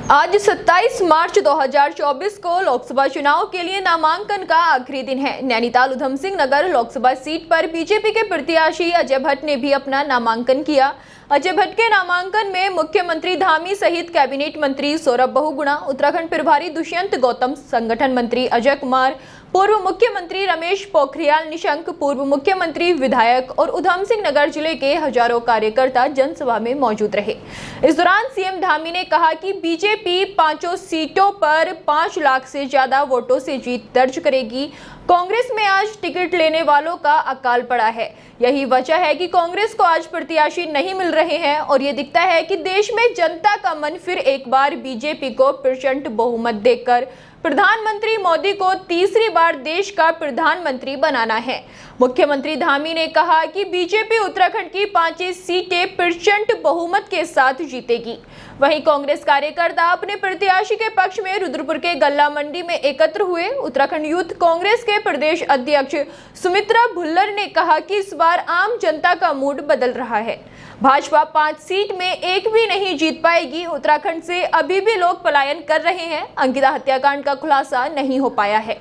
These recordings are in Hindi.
आज 27 मार्च 2024 को लोकसभा चुनाव के लिए नामांकन का आखिरी दिन है। नैनीताल उधम सिंह नगर लोकसभा सीट पर बीजेपी के प्रत्याशी अजय भट्ट ने भी अपना नामांकन किया। अजय भट्ट के नामांकन में मुख्यमंत्री धामी सहित कैबिनेट मंत्री सौरभ बहुगुणा, उत्तराखंड प्रभारी दुष्यंत गौतम, संगठन मंत्री अजय कुमार, पूर्व मुख्यमंत्री रमेश पोखरियाल निशंक, पूर्व मुख्यमंत्री, विधायक और उधम सिंह नगर जिले के हजारों कार्यकर्ता जनसभा में मौजूद रहे। इस दौरान सीएम धामी ने कहा कि बीजेपी 5 सीटों पर 5 लाख से ज्यादा वोटों से जीत दर्ज करेगी। कांग्रेस में आज टिकट लेने वालों का अकाल पड़ा है। यही वजह है कि कांग्रेस को आज प्रत्याशी नहीं मिल रहे हैं और ये दिखता है कि देश में जनता का मन फिर एक बार बीजेपी को प्रचंड बहुमत देकर प्रधानमंत्री मोदी को तीसरी बार देश का प्रधानमंत्री बनाना है। मुख्यमंत्री धामी ने कहा कि बीजेपी उत्तराखंड की 5 सीटें प्रचंड बहुमत के साथ जीतेगी। वहीं कांग्रेस कार्यकर्ता अपने प्रत्याशी के पक्ष में रुद्रपुर के गल्ला मंडी में एकत्र हुए। उत्तराखंड यूथ कांग्रेस के प्रदेश अध्यक्ष सुमित्रा भुल्लर ने कहा कि इस बार आम जनता का मूड बदल रहा है। भाजपा 5 सीट में एक भी नहीं जीत पाएगी। उत्तराखंड से अभी भी लोग पलायन कर रहे हैं। अंकिता हत्याकांड का खुलासा नहीं हो पाया है।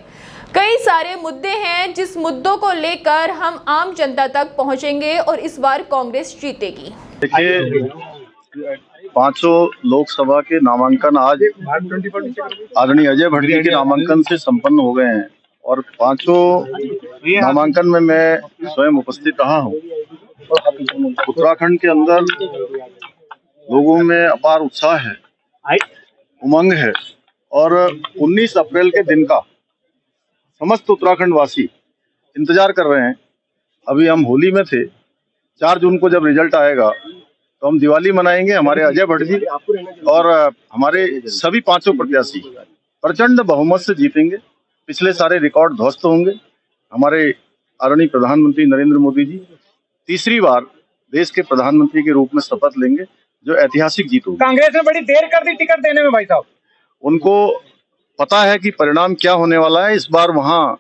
कई सारे मुद्दे हैं जिस मुद्दों को लेकर हम आम जनता तक पहुंचेंगे और इस बार कांग्रेस जीतेगी। देखिए, 500 लोकसभा के नामांकन आज आदरणीय अजय भट्ट जी के नामांकन से संपन्न हो गए हैं और 500 नामांकन में मैं स्वयं उपस्थित रहा हूं। उत्तराखंड के अंदर लोगों में अपार उत्साह है, उमंग है और 19 अप्रैल के दिन का समस्त उत्तराखंड वासी इंतजार कर रहे हैं। अभी हम होली में थे, 4 जून को जब रिजल्ट आएगा तो हम दिवाली मनाएंगे। हमारे अजय भट्ट जी और हमारे सभी 500 प्रत्याशी प्रचंड बहुमत से जीतेंगे। पिछले सारे रिकॉर्ड ध्वस्त होंगे। हमारे आदरणीय प्रधानमंत्री नरेंद्र मोदी जी तीसरी बार देश के प्रधानमंत्री के रूप में शपथ लेंगे, जो ऐतिहासिक जीत होगी। कांग्रेस ने बड़ी देर कर दी टिकट देने में भाई साहब। उनको पता है कि परिणाम क्या होने वाला है। इस बार वहां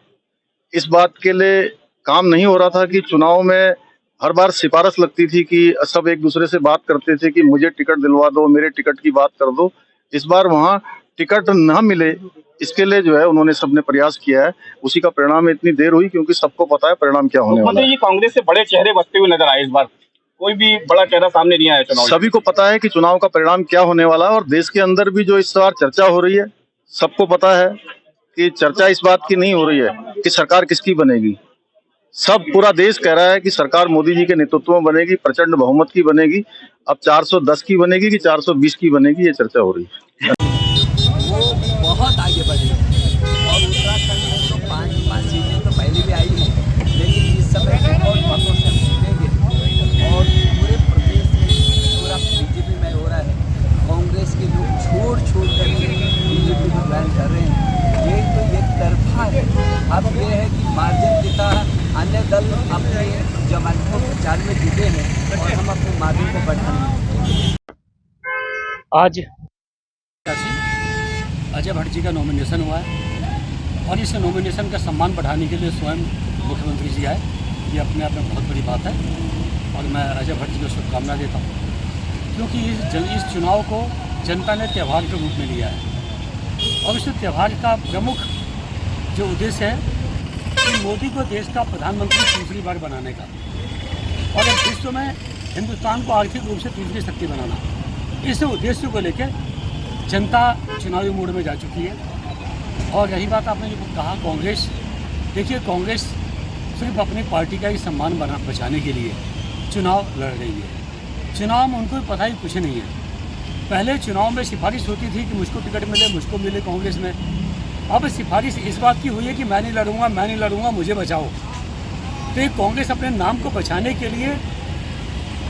इस बात के लिए काम नहीं हो रहा था कि चुनाव में हर बार सिफारिश लगती थी कि सब एक दूसरे से बात करते थे कि मुझे टिकट दिलवा दो, मेरे टिकट की बात कर दो। इस बार वहां टिकट ना मिले, इसके लिए जो है उन्होंने सबने प्रयास किया है। उसी का परिणाम इतनी देर हुई क्योंकि सबको पता है परिणाम क्या होने वाला है। ये कांग्रेस से बड़े चेहरे बचते हुए नजर आए। इस बार कोई भी बड़ा चेहरा सामने नहीं आया चुनाव। सभी को पता है कि चुनाव का परिणाम क्या होने वाला है और देश के अंदर भी जो इस बार चर्चा हो रही है, सबको पता है कि चर्चा इस बात की नहीं हो रही है कि सरकार किसकी बनेगी। सब पूरा देश कह रहा है कि सरकार मोदी जी के नेतृत्व में बनेगी, प्रचंड बहुमत की बनेगी। अब 410 की बनेगी कि 420 की बनेगी, ये चर्चा हो रही है। वो बहुत आगे बढ़ी और उत्तराखंड में तो 5 सीटें तो पहले भी आई हैं, लेकिन इस समय बहुत मतों से जीतेंगे और पूरे प्रदेश में पूरा बीजेपी में हो रहा है। कांग्रेस के लोग छोड़ कर बीजेपी को ज्वाइन कर रहे हैं। ये तो एक तरफा है। अब ये है कि मार्जिन पिता अन्य दल अपने जमानतों प्रचार में जुटे हैं और हम अपने मार्जिन को बढ़ाएंगे। आज अजय भट्ट जी का नॉमिनेशन हुआ है और इस नॉमिनेशन का सम्मान बढ़ाने के लिए स्वयं मुख्यमंत्री जी आए। ये अपने आप में बहुत बड़ी बात है और मैं अजय भट्ट जी को शुभकामना देता हूँ, क्योंकि इस चुनाव को जनता ने त्यौहार के रूप में लिया है और इस त्यौहार का प्रमुख जो उद्देश्य है कि मोदी को देश का प्रधानमंत्री तीसरी बार बनाने का और विश्व में हिंदुस्तान को आर्थिक रूप से तीसरी शक्ति बनाना, इस उद्देश्य को लेकर जनता चुनावी मोड में जा चुकी है। और यही बात आपने जो कहा कांग्रेस, देखिए कांग्रेस सिर्फ अपनी पार्टी का ही सम्मान बचाने के लिए चुनाव लड़ रही है। चुनाव में उनको पता ही कुछ नहीं है। पहले चुनाव में सिफारिश होती थी कि मुझको टिकट मिले, मुझको मिले कांग्रेस में। अब सिफारिश इस बात की हुई है कि मैं नहीं लड़ूंगा, मुझे बचाओ। तो ये कांग्रेस अपने नाम को बचाने के लिए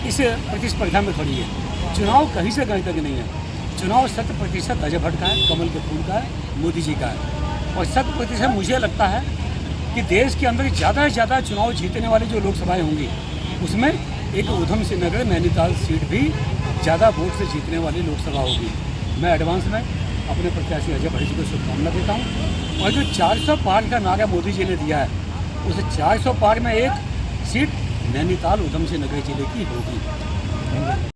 इस प्रतिस्पर्धा में खड़ी है। चुनाव कहीं से कहीं तक नहीं है। चुनाव 100% अजय भट्ट का है, कमल के फूल का है, मोदी जी का है। और 100% मुझे लगता है कि देश के अंदर ज़्यादा से ज़्यादा चुनाव जीतने वाली जो लोकसभाएँ होंगी, उसमें एक उधम सिंह नगर नैनीताल सीट भी ज़्यादा वोट से जीतने वाली लोकसभा होगी। मैं एडवांस में अपने प्रत्याशी अजय भट्ट जी को शुभकामना देता हूँ। और जो 400 पार का नारा मोदी जी ने दिया है, उस 400 पार में एक सीट नैनीताल उधम सिंह नगर जिले की होगी।